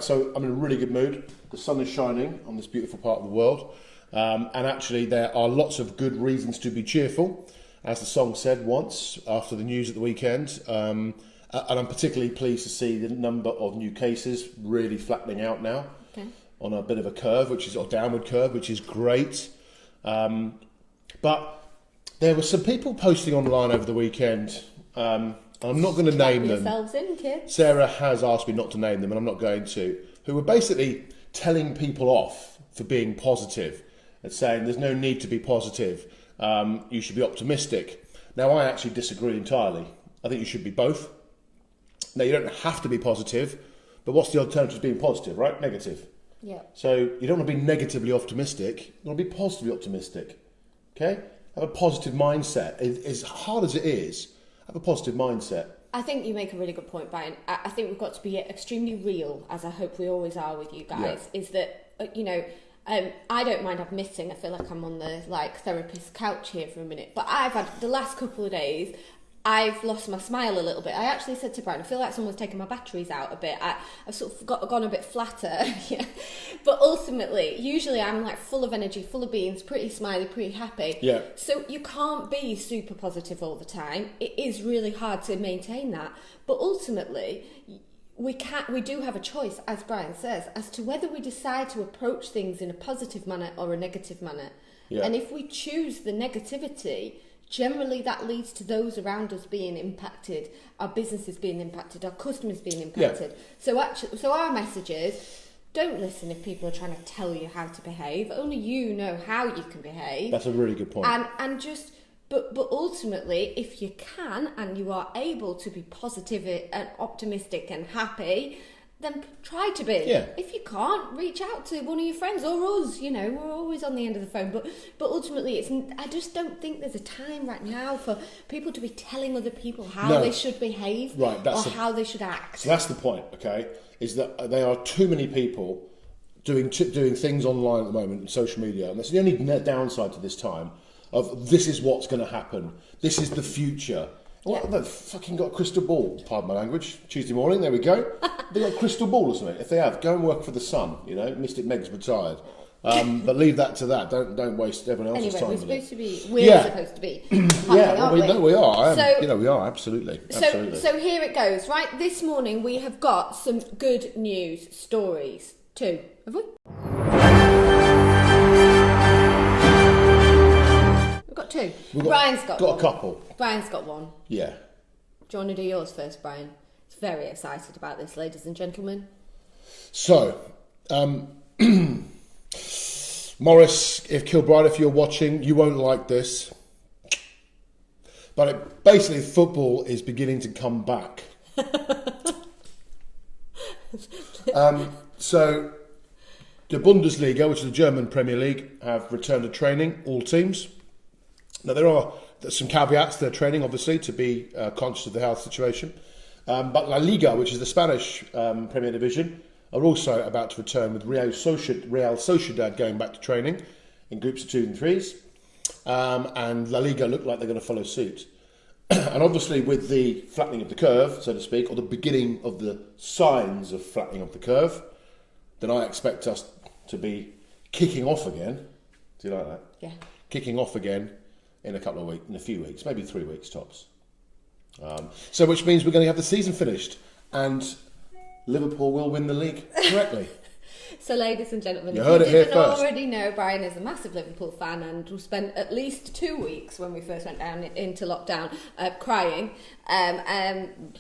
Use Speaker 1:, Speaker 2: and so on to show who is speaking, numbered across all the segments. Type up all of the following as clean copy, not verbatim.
Speaker 1: So I'm in a really good mood. The sun is shining on this beautiful part of the world. And actually there are lots of good reasons to be cheerful, as the song said once after the news at the weekend. And I'm particularly pleased to see the number of new cases really flattening out now on a bit of a curve, a downward curve, which is great. But there were some people posting online over the weekend. I'm not going to name them.
Speaker 2: In, kids.
Speaker 1: Sarah has asked me not to name them, and I'm not going to. Who were basically telling people off for being positive and saying there's no need to be positive. You should be optimistic. Now, I actually disagree entirely. I think you should be both. Now, you don't have to be positive, but what's the alternative to being positive, right? Negative.
Speaker 2: Yeah.
Speaker 1: So you don't want to be negatively optimistic. You want to be positively optimistic. Okay? Have a positive mindset. As hard as it is, have a positive mindset.
Speaker 2: I think you make a really good point, Brian. I think we've got to be extremely real, as I hope we always are with you guys, is that, I don't mind admitting, I feel like I'm on the therapist couch here for a minute, but I've had the last couple of days, I've lost my smile a little bit. I actually said to Brian, I feel like someone's taken my batteries out a bit. I've sort of gone a bit flatter. But ultimately, usually I'm full of energy, full of beans, pretty smiley, pretty happy.
Speaker 1: Yeah.
Speaker 2: So you can't be super positive all the time. It is really hard to maintain that. But ultimately, we do have a choice, as Brian says, as to whether we decide to approach things in a positive manner or a negative manner.
Speaker 1: Yeah.
Speaker 2: And if we choose the negativity, generally that leads to those around us being impacted, our businesses being impacted, our customers being impacted. Yeah. So our message is, don't listen if people are trying to tell you how to behave. Only you know how you can behave.
Speaker 1: That's a really good point.
Speaker 2: But ultimately, if you can and you are able to be positive and optimistic and happy, then try to be.
Speaker 1: Yeah.
Speaker 2: If you can't, reach out to one of your friends or us. We're always on the end of the phone. But ultimately, I just don't think there's a time right now for people to be telling other people how they should behave how they should act.
Speaker 1: So that's the point, okay? Is that there are too many people doing things online at the moment in social media, and that's the only downside to this time. Of this is what's going to happen. This is the future. What? They've fucking got a crystal ball. Pardon my language. Tuesday morning, there we go. They've got a crystal ball or something. If they have, go and work for the Sun. Mystic Meg's retired. But leave that to that. Don't waste everyone else's time.
Speaker 2: We're supposed to be. We're supposed to be.
Speaker 1: We are. We are absolutely.
Speaker 2: So here it goes. Right, this morning we have got some good news stories. 2, have we? Got 2. Brian's got
Speaker 1: a couple.
Speaker 2: Brian's got 1.
Speaker 1: Yeah.
Speaker 2: Do you want to do yours first, Brian? He's very excited about this, ladies and gentlemen.
Speaker 1: So, Morris, if Kilbride, if you're watching, you won't like this. But basically, football is beginning to come back. So, the Bundesliga, which is the German Premier League, have returned to training, all teams. Now, there's some caveats to their training, obviously, to be conscious of the health situation. But La Liga, which is the Spanish Premier Division, are also about to return with Real Sociedad going back to training in groups of 2 and 3s. And La Liga look like they're going to follow suit. And obviously, with the flattening of the curve, so to speak, or the beginning of the signs of flattening of the curve, then I expect us to be kicking off again. Do you like that?
Speaker 2: Yeah.
Speaker 1: Kicking off again in a few weeks, maybe 3 weeks tops. So which means we're going to have the season finished and Liverpool will win the league correctly.
Speaker 2: So ladies and gentlemen,
Speaker 1: you
Speaker 2: if you didn't already know, Brian is a massive Liverpool fan and we spent at least 2 weeks when we first went down into lockdown crying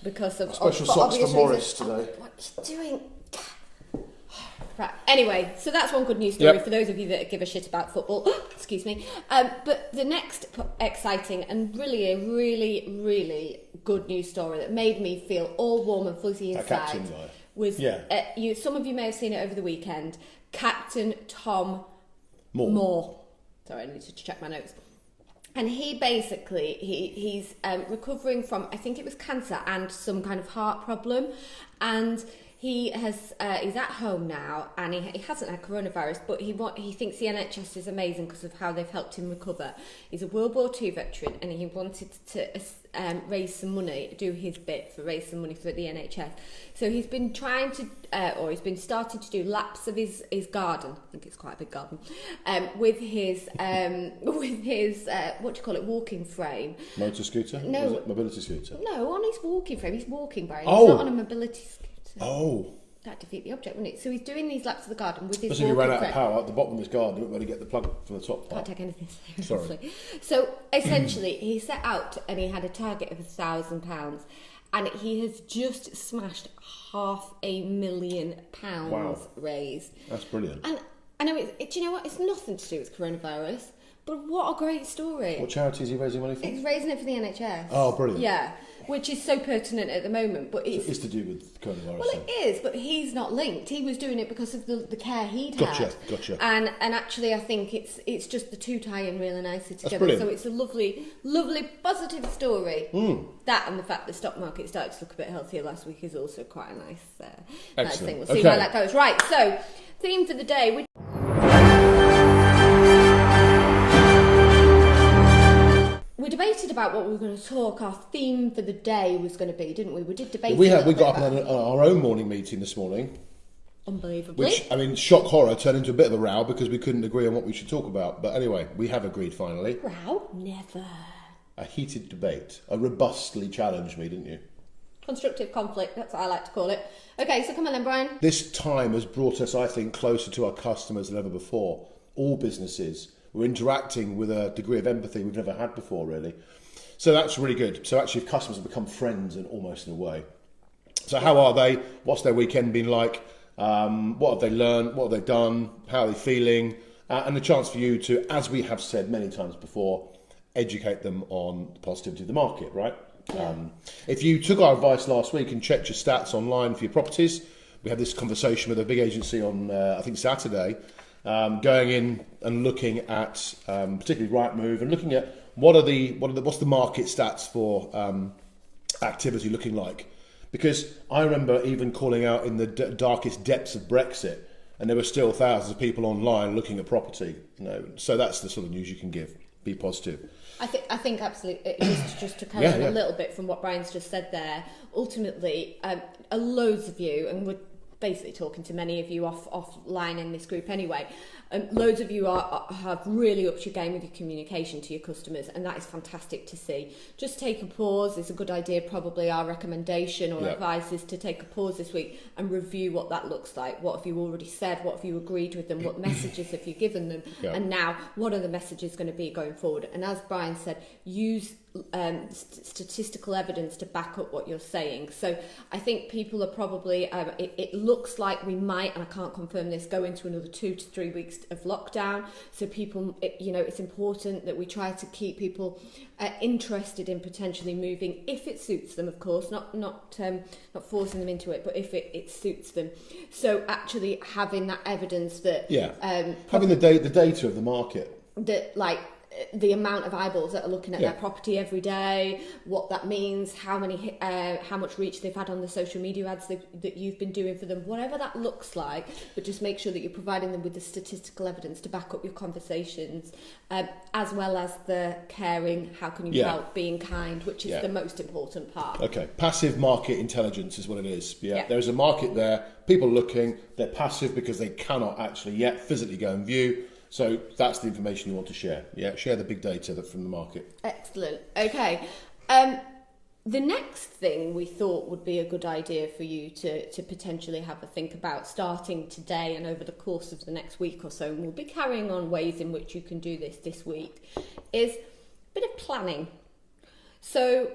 Speaker 2: because of
Speaker 1: special socks for Morris today.
Speaker 2: What are you doing? Right. Anyway, so that's one good news story for those of you that give a shit about football. Excuse me. But the next exciting and really a really, really good news story that made me feel all warm and fuzzy inside was some of you may have seen it over the weekend. Captain Tom Moore. Sorry, I need to check my notes. And he basically he's recovering from, I think it was cancer and some kind of heart problem, and he's at home now, and he hasn't had coronavirus, but he thinks the NHS is amazing because of how they've helped him recover. He's a World War II veteran, and he wanted to raise some money, do his bit for raise some money for the NHS. So he's been trying to, or he's been starting to do laps of his garden. I think it's quite a big garden, with his what do you call it, walking frame.
Speaker 1: Motor scooter?
Speaker 2: No.
Speaker 1: Is it mobility scooter?
Speaker 2: No, on his walking frame. He's walking, Brian.
Speaker 1: Oh.
Speaker 2: He's not on a mobility scooter.
Speaker 1: Oh.
Speaker 2: That'd defeat the object, wouldn't it? So he's doing these laps of the garden with his
Speaker 1: As if you
Speaker 2: walking
Speaker 1: ran out
Speaker 2: frame.
Speaker 1: of power at the bottom of his garden, you won't be able to get the plug from the top part.
Speaker 2: Can't take anything
Speaker 1: Sorry.
Speaker 2: seriously. So essentially, he set out and he had a target of £1,000, and he has just smashed £500,000
Speaker 1: Wow.
Speaker 2: raised.
Speaker 1: That's brilliant.
Speaker 2: And I know do you know what? It's nothing to do with coronavirus, but what a great story!
Speaker 1: What charity is he raising money for?
Speaker 2: He's raising it for the NHS.
Speaker 1: Oh, brilliant.
Speaker 2: Yeah, which is so pertinent at the moment. But
Speaker 1: It's to do with coronavirus.
Speaker 2: well, it is, but he's not linked. He was doing it because of the care he'd
Speaker 1: Gotcha,
Speaker 2: had.
Speaker 1: gotcha.
Speaker 2: And actually, I think it's just the two tie in really nicely together.
Speaker 1: brilliant.
Speaker 2: So it's a lovely, lovely, positive story.
Speaker 1: Mm.
Speaker 2: That and the fact the stock market started to look a bit healthier last week is also quite a nice
Speaker 1: Excellent.
Speaker 2: thing. We'll see
Speaker 1: Okay.
Speaker 2: where that goes. Right. So, theme for the day. We debated about what we were going to talk. Our theme for the day was going to be, didn't we? We did debate.
Speaker 1: We
Speaker 2: a little
Speaker 1: got up
Speaker 2: bit
Speaker 1: and had our own morning meeting this morning,
Speaker 2: unbelievably.
Speaker 1: which, I mean, shock horror, turned into a bit of a row because we couldn't agree on what we should talk about. But anyway, we have agreed finally.
Speaker 2: Row? Never.
Speaker 1: A heated debate. A robustly challenged me, didn't you?
Speaker 2: Constructive conflict, that's what I like to call it. Okay, so come on then, Brian.
Speaker 1: This time has brought us, I think, closer to our customers than ever before. All businesses. We're interacting with a degree of empathy we've never had before, really. So that's really good. So actually, customers have become friends and almost in a way. So how are they? What's their weekend been like? What have they learned? What have they done? How are they feeling? And the chance for you to, as we have said many times before, educate them on the positivity of the market, right?
Speaker 2: Yeah.
Speaker 1: If you took our advice last week and checked your stats online for your properties, we had this conversation with a big agency on, I think, Saturday, going in and looking at particularly Rightmove and looking at what's the market stats for activity looking like. Because I remember even calling out in the darkest depths of Brexit, and there were still thousands of people online looking at property. So that's the sort of news you can give. Be positive.
Speaker 2: I think absolutely. Just to carry on a little bit from what Brian's just said there. Ultimately, loads of you, and we're basically talking to many of you offline in this group anyway. Loads of you have really upped your game with your communication to your customers, and that is fantastic to see. Just take a pause. It's a good idea. Probably our recommendation or advice is to take a pause this week and review what that looks like. What have you already said? What have you agreed with them? What messages have you given them? And now, what are the messages going to be going forward? And as Brian said, use statistical evidence to back up what you're saying. So I think people are probably, it looks like we might, and I can't confirm this, go into another 2 to 3 weeks of lockdown. So people, it's important that we try to keep people interested in potentially moving if it suits them, of course, not forcing them into it, but if it suits them. So actually having that evidence that
Speaker 1: having the data of the market,
Speaker 2: that the amount of eyeballs that are looking at their property every day, what that means, how much reach they've had on the social media ads that you've been doing for them, whatever that looks like, but just make sure that you're providing them with the statistical evidence to back up your conversations, as well as the caring, how can you help, being kind, which is the most important part.
Speaker 1: Okay, passive market intelligence is what it is. There's a market there, people looking, they're passive because they cannot actually yet physically go and view. So that's the information you want to share. Share the big data from the market.
Speaker 2: Excellent. Okay. The next thing we thought would be a good idea for you to potentially have a think about starting today and over the course of the next week or so, and we'll be carrying on ways in which you can do this week, is a bit of planning. So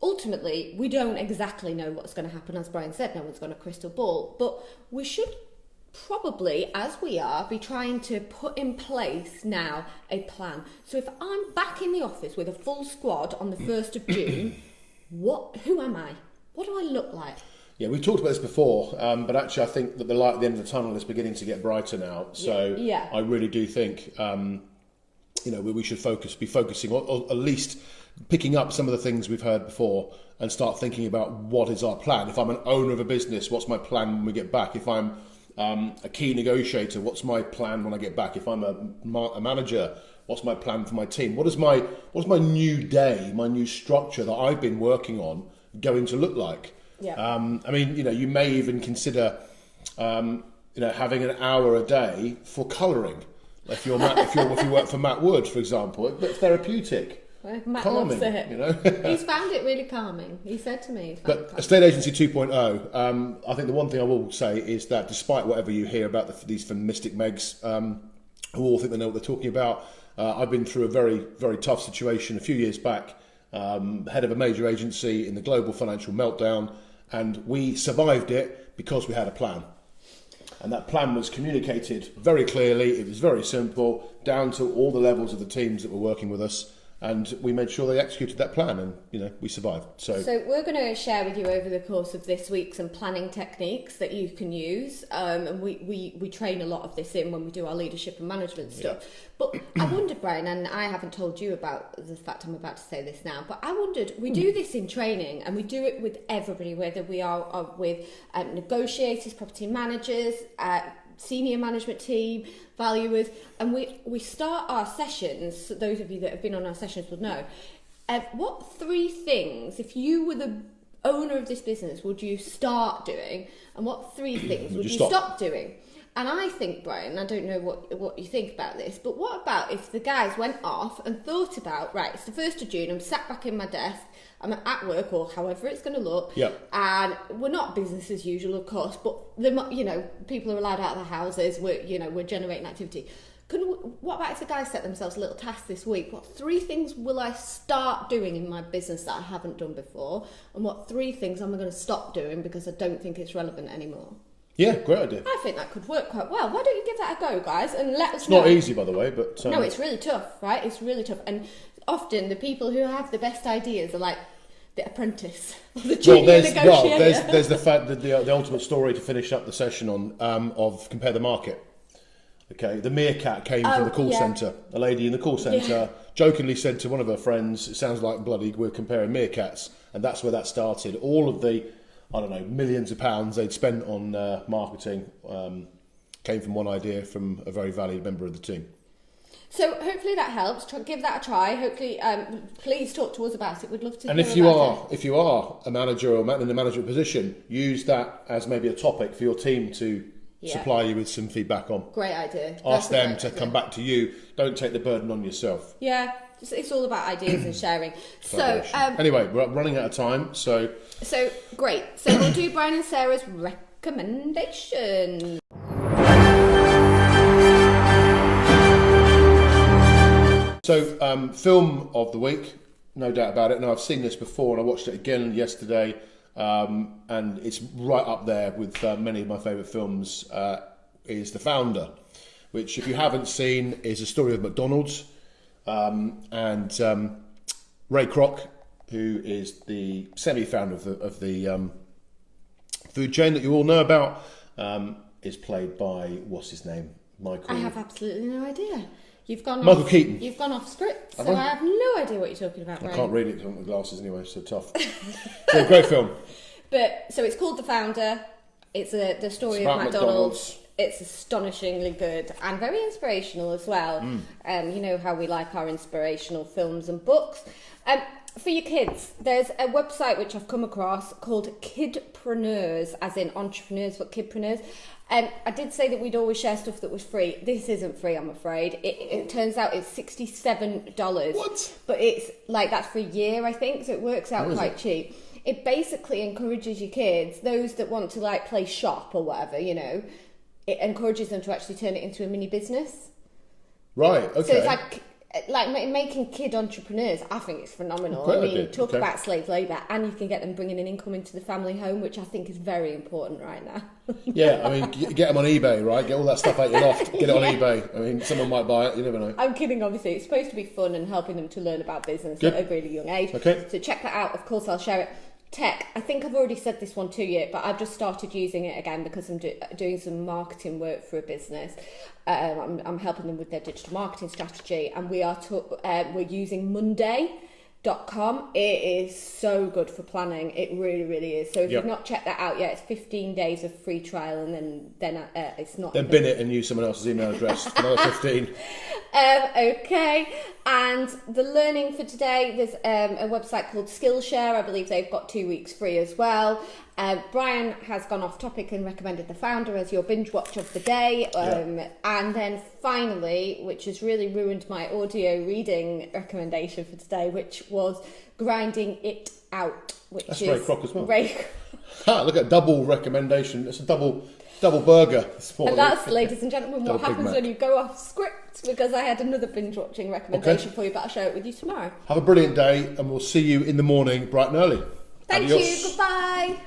Speaker 2: ultimately, we don't exactly know what's going to happen. As Brian said, no one's got a crystal ball, but we should probably, as we are, be trying to put in place now a plan. So if I'm back in the office with a full squad on the 1st of June, who am I? What do I look like?
Speaker 1: Yeah, we've talked about this before, but actually I think that the light at the end of the tunnel is beginning to get brighter now. So I really do think we should be focusing, or at least picking up some of the things we've heard before and start thinking about what is our plan. If I'm an owner of a business, what's my plan when we get back? If I'm a key negotiator, what's my plan when I get back? If I'm a manager, what's my plan for my team? What's my new day, my new structure that I've been working on going to look like?
Speaker 2: Yeah.
Speaker 1: I mean, you may even consider, having an hour a day for colouring. If you work for Matt Wood, for example, it's therapeutic.
Speaker 2: Matt
Speaker 1: calming,
Speaker 2: loves it. He's found it really calming. He said to me.
Speaker 1: But Estate Agency 2.0, I think the one thing I will say is that despite whatever you hear about these mystic Megs, who all think they know what they're talking about, I've been through a very, very tough situation a few years back, head of a major agency in the global financial meltdown, and we survived it because we had a plan. And that plan was communicated very clearly, it was very simple, down to all the levels of the teams that were working with us. And we made sure they executed that plan, and we survived. So
Speaker 2: we're going to share with you over the course of this week some planning techniques that you can use, and we train a lot of this in when we do our leadership and management stuff. Yeah. But I wondered, Brian, and I haven't told you about the fact I'm about to say this now, but I wondered, we do this in training, and we do it with everybody, whether we are with negotiators, property managers, senior management team, valuers, and we start our sessions, those of you that have been on our sessions will know, what 3 things, if you were the owner of this business, would you start doing, and what 3 things would you stop doing? And I think, Brian, I don't know what you think about this, but what about if the guys went off and thought about, right, it's the 1st of June, I'm sat back in my desk, I'm at work or however it's going to look,
Speaker 1: yep.
Speaker 2: And we're not business as usual, of course, but people are allowed out of their houses, we're generating activity. What about if the guys set themselves a little task this week? What 3 things will I start doing in my business that I haven't done before? And what 3 things am I going to stop doing because I don't think it's relevant anymore?
Speaker 1: Yeah, great idea.
Speaker 2: I think that could work quite well. Why don't you give that a go, guys, and let us know?
Speaker 1: It's not easy, by the way, but...
Speaker 2: No, it's really tough, right? It's really tough. And often the people who have the best ideas are like the apprentice, the junior negotiator.
Speaker 1: There's the fact that the ultimate story to finish up the session on of Compare the Market. Okay, the meerkat came from the call centre. A lady in the call centre jokingly said to one of her friends, it sounds like bloody we're comparing meerkats. And that's where that started. All of the, millions of pounds they'd spent on marketing came from one idea from a very valued member of the team.
Speaker 2: So hopefully that helps. Give that a try. Hopefully, please talk to us about it. We'd love to.
Speaker 1: And if you are a manager or in a management position, use that as maybe a topic for your team to supply you with some feedback on.
Speaker 2: Great idea.
Speaker 1: Ask them to come back to you. Don't take the burden on yourself.
Speaker 2: Yeah, it's all about ideas and sharing. So
Speaker 1: anyway, we're running out of time. So
Speaker 2: great. So we'll do Brian and Sarah's recommendation.
Speaker 1: So, film of the week, no doubt about it. Now, I've seen this before and I watched it again yesterday, and it's right up there with many of my favourite films, is The Founder, which, if you haven't seen, is a story of McDonald's, and Ray Kroc, who is the semi-founder of the food chain that you all know about, is played by, what's his name? Michael...
Speaker 2: I have absolutely no idea.
Speaker 1: Michael Keaton.
Speaker 2: You've gone off script, so I have no idea what you're talking about, Brian.
Speaker 1: I can't read it because I've got my glasses anyway, so tough. So, great film.
Speaker 2: So it's called The Founder. It's the story of McDonald's. It's astonishingly good and very inspirational as well. You know how we like our inspirational films and books. For your kids, there's a website which I've come across called Kidpreneurs, as in entrepreneurs, but kidpreneurs. I did say that we'd always share stuff that was free. This isn't free, I'm afraid. It turns out it's $67.
Speaker 1: What?
Speaker 2: But it's like that's for a year, I think, so it works out quite cheap. It basically encourages your kids, those that want to like play shop or whatever, it encourages them to actually turn it into a mini business.
Speaker 1: Right, okay.
Speaker 2: So it's like making kid entrepreneurs. I think it's phenomenal. Talk about slave labour, and you can get them bringing an income into the family home, which I think is very important right now.
Speaker 1: Yeah, I mean, get them on eBay, right? Get all that stuff out your loft. Get it on eBay. I mean, someone might buy it. You never know.
Speaker 2: I'm kidding, obviously. It's supposed to be fun and helping them to learn about business at a really young age.
Speaker 1: Okay.
Speaker 2: So check that out. Of course, I'll share it. Tech. I think I've already said this one to you, but I've just started using it again because I'm doing some marketing work for a business. I'm helping them with their digital marketing strategy, and we're using Monday.com It is so good for planning. It really, really is. So if
Speaker 1: Yep.
Speaker 2: you've not checked that out yet, it's 15 days of free trial, and then it's not.
Speaker 1: Then bin it and use someone else's email address. Another 15.
Speaker 2: Okay, and the learning for today, there's a website called Skillshare. I believe they've got 2 weeks free as well. Brian has gone off topic and recommended The Founder as your binge watch of the day. And then finally, which has really ruined my audio reading recommendation for today, which was Grinding It Out, which
Speaker 1: That's
Speaker 2: is
Speaker 1: Ray Kroc as well.
Speaker 2: Ray.
Speaker 1: Look at double recommendation. It's a double burger this morning.
Speaker 2: And that's, ladies and gentlemen, what
Speaker 1: Double Big
Speaker 2: happens
Speaker 1: Mac.
Speaker 2: when you go off script, because I had another binge watching recommendation for you, but I'll share it with you tomorrow.
Speaker 1: Have a brilliant day, and we'll see you in the morning, bright and early.
Speaker 2: Thank
Speaker 1: Adios.
Speaker 2: you. Goodbye.